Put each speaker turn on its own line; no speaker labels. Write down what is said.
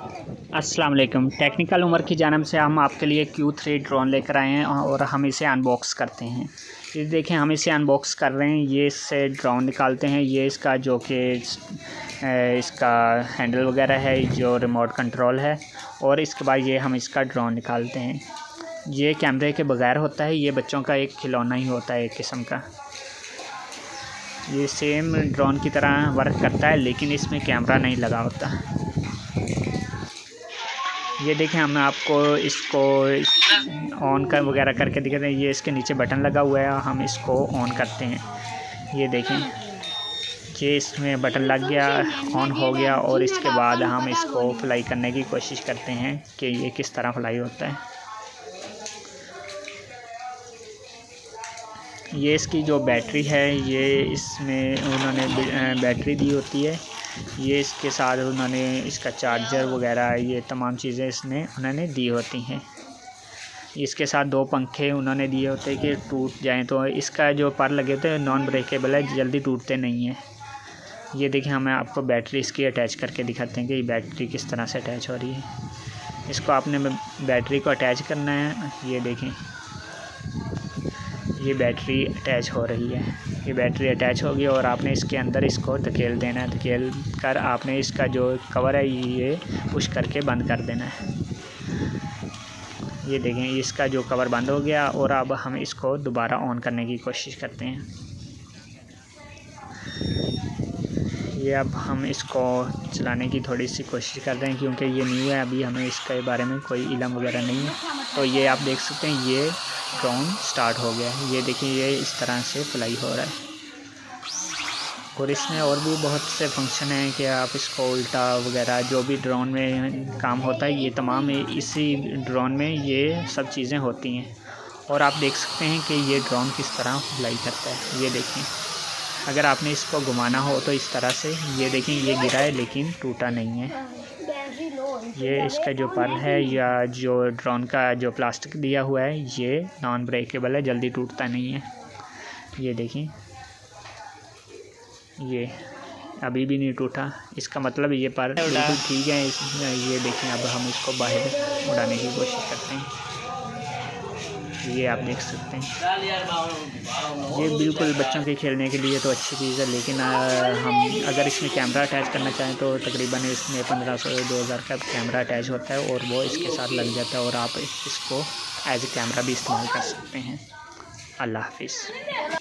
अस्सलाम वालेकुम। टेक्निकल उमर की जानब से हम आपके लिए Q3 ड्रोन लेकर आए हैं और हम इसे अनबॉक्स करते हैं। ये देखें, हम इसे अनबॉक्स कर रहे हैं। ये इससे ड्रोन निकालते हैं। ये इसका जो कि इसका हैंडल वगैरह है, जो रिमोट कंट्रोल है, और इसके बाद ये हम इसका ड्रोन निकालते हैं। ये कैमरे के बगैर होता है। ये बच्चों का एक खिलौना ही होता है, एक किस्म का। ये सेम ड्रोन की तरह वर्क करता है, लेकिन इसमें कैमरा नहीं लगा होता। ये देखें, हम आपको इसको ऑन कर वगैरह करके दिखाते हैं। ये इसके नीचे बटन लगा हुआ है, हम इसको ऑन करते हैं। ये देखें, ये इसमें बटन लग गया, ऑन हो गया, और इसके बाद हम इसको फ्लाई करने की कोशिश करते हैं कि ये किस तरह फ्लाई होता है। ये इसकी जो बैटरी है, ये इसमें उन्होंने बैटरी दी होती है। ये इसके साथ उन्होंने इसका चार्जर वगैरह, ये तमाम चीज़ें इसमें उन्होंने दी होती हैं। इसके साथ 2 पंखे उन्होंने दिए होते हैं कि टूट जाएं तो। इसका जो पर लगे होते हैं नॉन ब्रेकेबल है, जल्दी टूटते नहीं हैं। ये देखिए, हमें आपको बैटरी इसकी अटैच करके दिखाते हैं कि ये बैटरी किस तरह से अटैच हो रही है। इसको आपने बैटरी को अटैच करना है। ये देखें, ये बैटरी अटैच हो रही है। ये बैटरी अटैच होगी और आपने इसके अंदर इसको धकेल देना है। धकेल कर आपने इसका जो कवर है ये पुश करके बंद कर देना है। ये देखें, इसका जो कवर बंद हो गया, और अब हम इसको दोबारा ऑन करने की कोशिश करते हैं। ये अब हम इसको चलाने की थोड़ी सी कोशिश कर रहे हैं, क्योंकि ये न्यू है, अभी हमें इसके बारे में कोई इल्म वगैरह नहीं है। तो ये आप देख सकते हैं, ये ड्रोन स्टार्ट हो गया है। ये देखिए, ये इस तरह से फ्लाई हो रहा है। और इसमें और भी बहुत से फंक्शन हैं कि आप इसको उल्टा वगैरह, जो भी ड्रोन में काम होता है, ये तमाम इसी ड्रोन में ये सब चीज़ें होती हैं। और आप देख सकते हैं कि ये ड्रोन किस तरह फ्लाई करता है। ये देखें, अगर आपने इसको घुमाना हो तो इस तरह से, ये देखें, ये गिरा है लेकिन टूटा नहीं है। ये इसका जो पर है या जो ड्रोन का जो प्लास्टिक दिया हुआ है, ये नॉन ब्रेकेबल है, जल्दी टूटता नहीं है। ये देखें, ये अभी भी नहीं टूटा। इसका मतलब ये पर बिल्कुल ठीक है। ये देखें, अब हम इसको बाहर उड़ाने की कोशिश करते हैं। ये आप देख सकते हैं, ये बिल्कुल बच्चों के खेलने के लिए तो अच्छी चीज़ है, लेकिन हम अगर इसमें कैमरा अटैच करना चाहें तो तकरीबन इसमें 1500-2000 का कैमरा अटैच होता है, और वो इसके साथ लग जाता है, और आप इसको एज ए कैमरा भी इस्तेमाल कर सकते हैं। अल्लाह हाफिज़।